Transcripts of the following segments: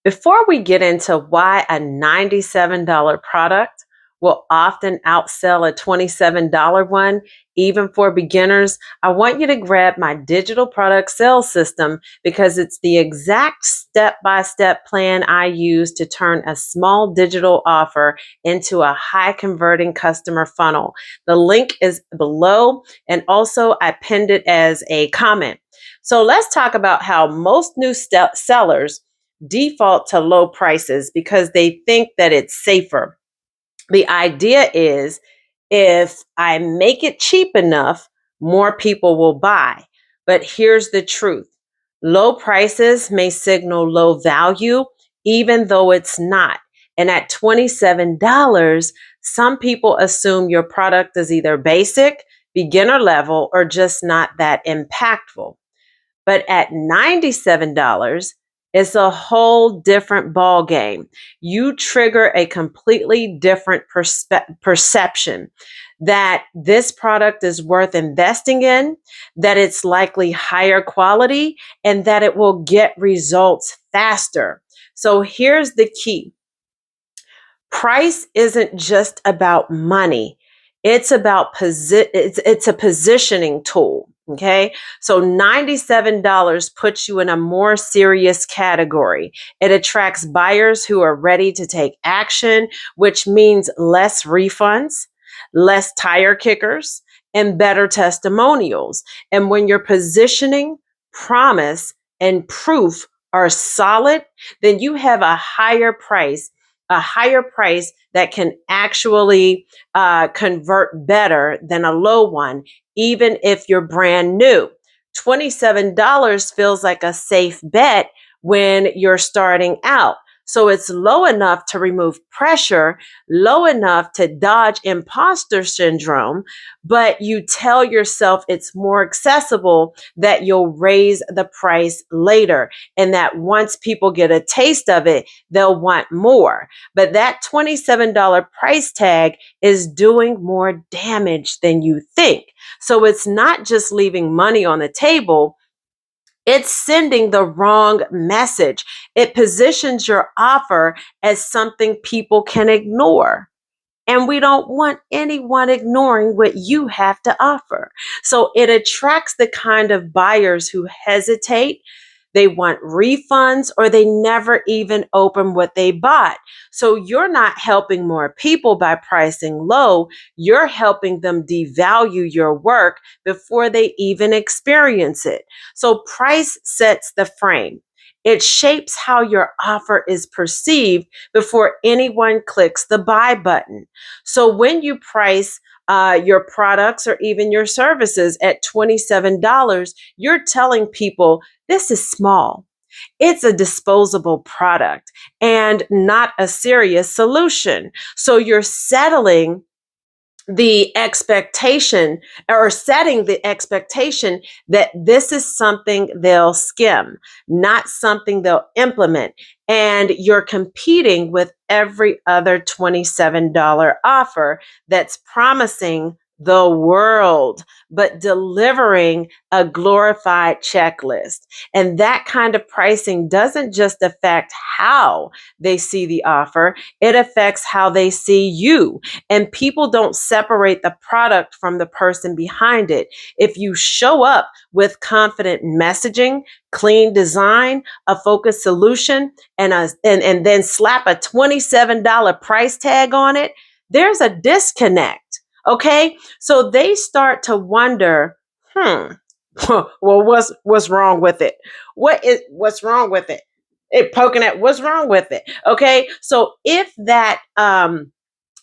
Before we get into why a $97 product will often outsell a $27 one, even for beginners, I want you to grab my digital product sales system because it's the exact step by step plan I use to turn a small digital offer into a high converting customer funnel. The link is below, and also I pinned it as a comment. So let's talk about how most new sellers default to low prices because they think that it's safer. The idea is if I make it cheap enough, more people will buy. But here's the truth: low prices may signal low value, even though it's not. And at $27, some people assume your product is either basic, beginner level, or just not that impactful. But at $97, it's a whole different ball game. You trigger a completely different perception that this product is worth investing in, that it's likely higher quality, and that it will get results faster. So here's the key: price isn't just about money. It's about it's a positioning tool. Okay. So $97 puts you in a more serious category. It attracts buyers who are ready to take action, which means less refunds, less tire kickers, and better testimonials. And when your positioning, promise, and proof are solid, then you have a higher price that can actually convert better than a low one, even if you're brand new. $27 feels like a safe bet when you're starting out. So it's low enough to remove pressure, low enough to dodge imposter syndrome, but you tell yourself it's more accessible, that you'll raise the price later, and that once people get a taste of it, they'll want more. But that $27 price tag is doing more damage than you think. So it's not just leaving money on the table, it's sending the wrong message. It positions your offer as something people can ignore. And we don't want anyone ignoring what you have to offer. So it attracts the kind of buyers who hesitate, they want refunds, or they never even open what they bought. So you're not helping more people by pricing low. You're helping them devalue your work before they even experience it. So price sets the frame. It shapes how your offer is perceived before anyone clicks the buy button. So when you price your products or even your services at $27, you're telling people this is small. It's a disposable product and not a serious solution. So you're settling the expectation, or setting the expectation, that this is something they'll skim, not something they'll implement. And you're competing with every other $27 offer that's promising the world, but delivering a glorified checklist. And that kind of pricing doesn't just affect how they see the offer, it affects how they see you. And people don't separate the product from the person behind it. If you show up with confident messaging, clean design, a focused solution, and then slap a $27 price tag on it, there's a disconnect. Okay? So they start to wonder, well, what's wrong with it? What's wrong with it? It poking at what's wrong with it. Okay? So if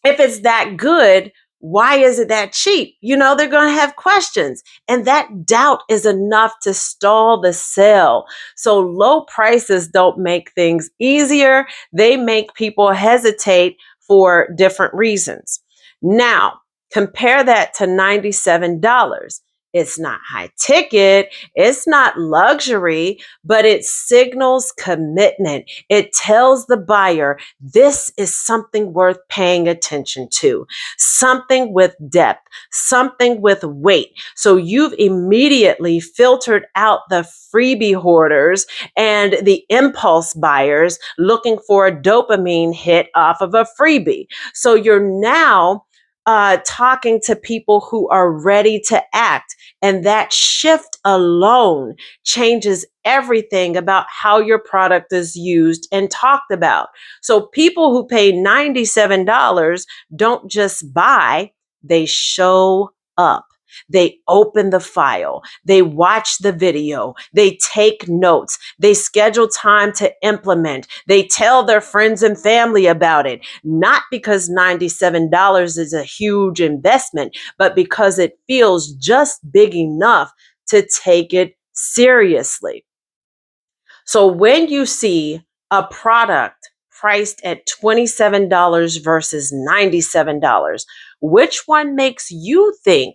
it's that good, why is it that cheap? They're going to have questions. And that doubt is enough to stall the sale. So low prices don't make things easier. They make people hesitate for different reasons. Now, compare that to $97. It's not high ticket. It's not luxury, but it signals commitment. It tells the buyer this is something worth paying attention to, something with depth, something with weight. So you've immediately filtered out the freebie hoarders and the impulse buyers looking for a dopamine hit off of a freebie. So you're now talking to people who are ready to act. And that shift alone changes everything about how your product is used and talked about. So people who pay $97 don't just buy, they show up. They open the file, they watch the video, they take notes, they schedule time to implement, they tell their friends and family about it, not because $97 is a huge investment, but because it feels just big enough to take it seriously. So when you see a product priced at $27 versus $97, which one makes you think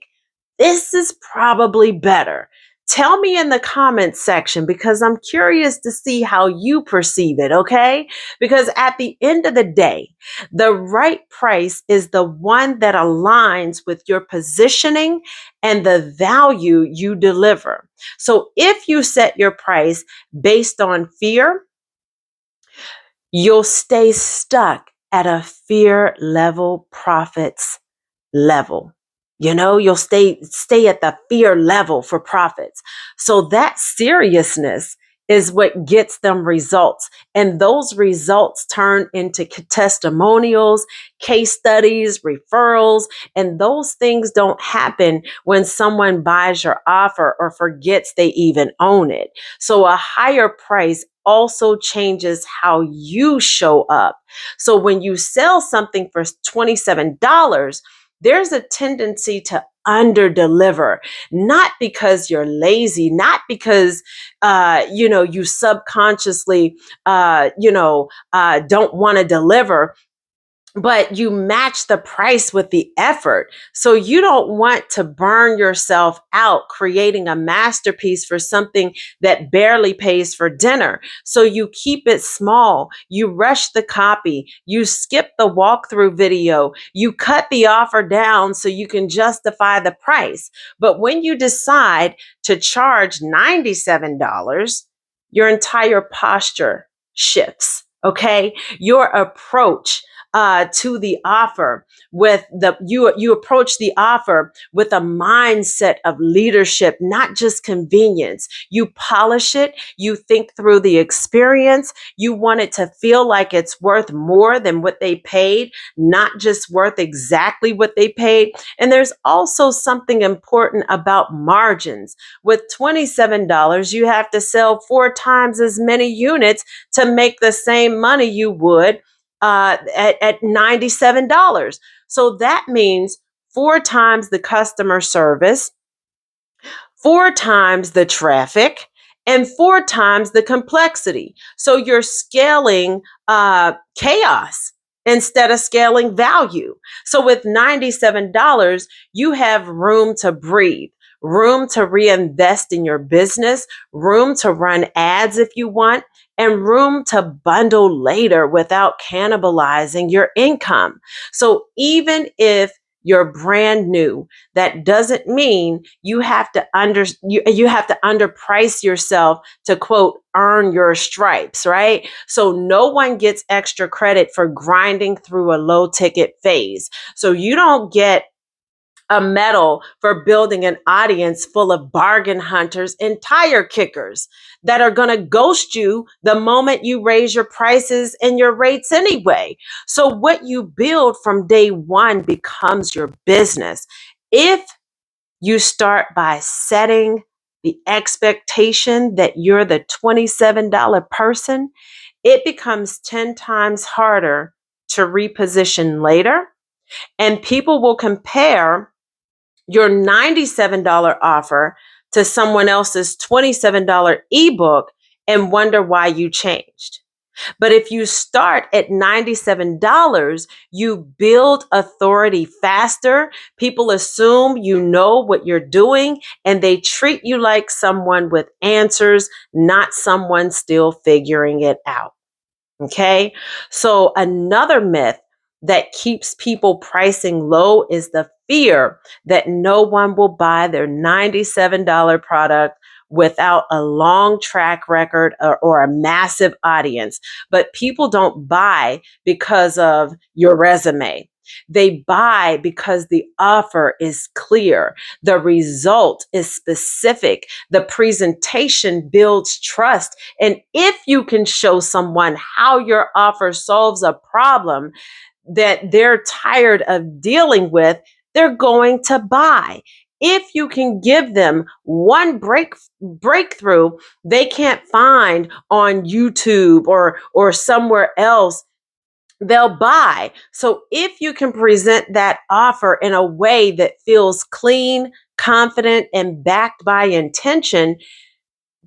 this is probably better? Tell me in the comments section because I'm curious to see how you perceive it, okay? Because at the end of the day, the right price is the one that aligns with your positioning and the value you deliver. So if you set your price based on fear, you'll stay stuck at a fear level profits level. You'll stay at the fear level for profits. So that seriousness is what gets them results. And those results turn into testimonials, case studies, referrals, and those things don't happen when someone buys your offer or forgets they even own it. So a higher price also changes how you show up. So when you sell something for $27, there's a tendency to under deliver, not because you're lazy, not because you subconsciously don't want to deliver, but you match the price with the effort. So you don't want to burn yourself out creating a masterpiece for something that barely pays for dinner. So you keep it small. You rush the copy. You skip the walkthrough video. You cut the offer down so you can justify the price. But when you decide to charge $97, your entire posture shifts. Okay. Your approach to the offer with you approach the offer with a mindset of leadership, not just convenience. You polish it, you think through the experience, you want it to feel like it's worth more than what they paid, not just worth exactly what they paid. And there's also something important about margins. With $27, you have to sell 4 times as many units to make the same money you would at $97. So that means 4 times the customer service, 4 times the traffic, and 4 times the complexity. So you're scaling chaos instead of scaling value. So with $97, you have room to breathe, room to reinvest in your business, room to run ads if you want, and room to bundle later without cannibalizing your income. So even if you're brand new, that doesn't mean you have to you have to underprice yourself to quote earn your stripes, right? So no one gets extra credit for grinding through a low ticket phase. So you don't get a medal for building an audience full of bargain hunters and tire kickers that are going to ghost you the moment you raise your prices and your rates anyway. So what you build from day one becomes your business. If you start by setting the expectation that you're the $27 person, it becomes 10 times harder to reposition later, and people will compare your $97 offer to someone else's $27 ebook and wonder why you changed. But if you start at $97, you build authority faster. People assume you know what you're doing, and they treat you like someone with answers, not someone still figuring it out. Okay. So another myth that keeps people pricing low is the fear that no one will buy their $97 product without a long track record or a massive audience. But people don't buy because of your resume. They buy because the offer is clear, the result is specific, the presentation builds trust, and if you can show someone how your offer solves a problem that they're tired of dealing with, they're going to buy. If you can give them one breakthrough they can't find on YouTube or somewhere else, they'll buy. So if you can present that offer in a way that feels clean, confident, and backed by intention,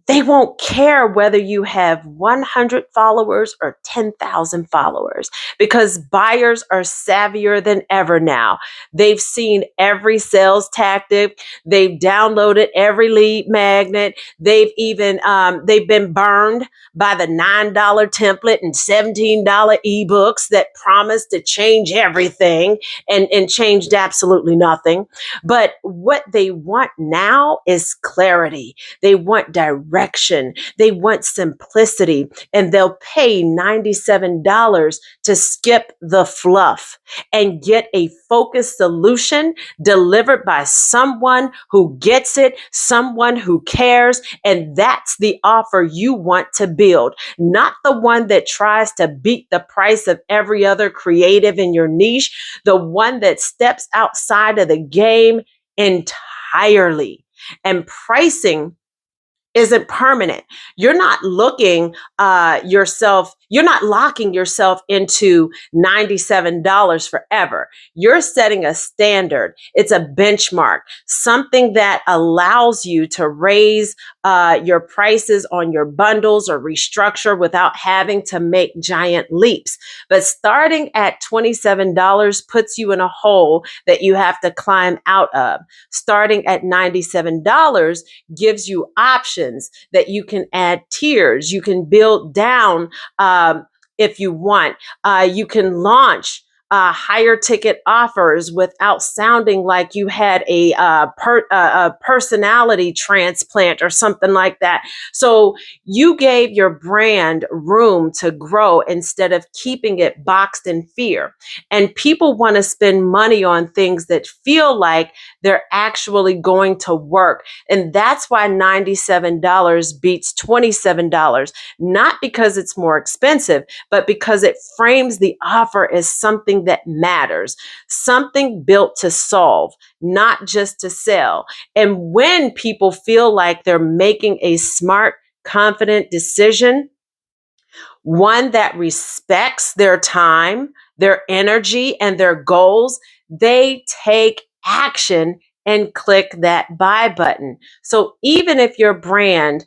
they won't care whether you have 100 followers or 10,000 followers because buyers are savvier than ever now. They've seen every sales tactic. They've downloaded every lead magnet. They've been burned by the $9 template and $17 ebooks that promised to change everything and changed absolutely nothing. But what they want now is clarity. They want direction. They want simplicity. And they'll pay $97 to skip the fluff and get a focused solution delivered by someone who gets it, someone who cares. And that's the offer you want to build, not the one that tries to beat the price of every other creative in your niche, the one that steps outside of the game entirely. And pricing isn't permanent. You're not you're not locking yourself into $97 forever. You're setting a standard. It's a benchmark, something that allows you to raise your prices on your bundles or restructure without having to make giant leaps. But starting at $27 puts you in a hole that you have to climb out of. Starting at $97 gives you options that you can add tiers. You can build down if you want. You can launch higher ticket offers without sounding like you had a personality transplant or something like that. So you gave your brand room to grow instead of keeping it boxed in fear. And people want to spend money on things that feel like they're actually going to work. And that's why $97 beats $27, not because it's more expensive, but because it frames the offer as something that matters, something built to solve, not just to sell. And when people feel like they're making a smart, confident decision, one that respects their time, their energy, and their goals, they take action and click that buy button. So even if you're brand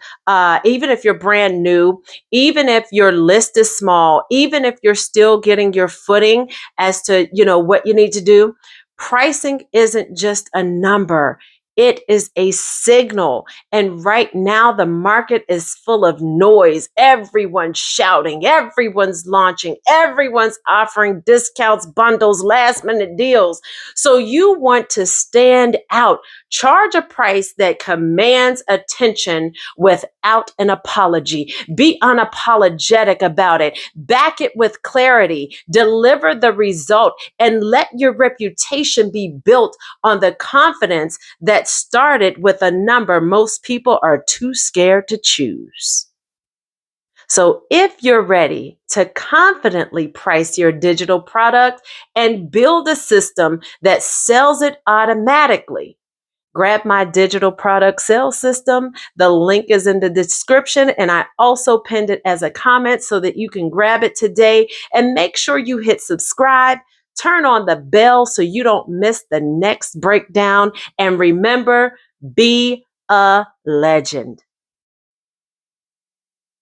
new, even if your list is small, even if you're still getting your footing as to, what you need to do, pricing isn't just a number. It is a signal. And right now, the market is full of noise. Everyone's shouting, everyone's launching, everyone's offering discounts, bundles, last minute deals. So you want to stand out. Charge a price that commands attention without an apology. Be unapologetic about it. Back it with clarity. Deliver the result and let your reputation be built on the confidence that started with a number most people are too scared to choose. So if you're ready to confidently price your digital product and build a system that sells it automatically, grab my digital product sales system. The link is in the description, and I also pinned it as a comment so that you can grab it today. And make sure you hit subscribe. Turn on the bell so you don't miss the next breakdown. And remember, be a legend.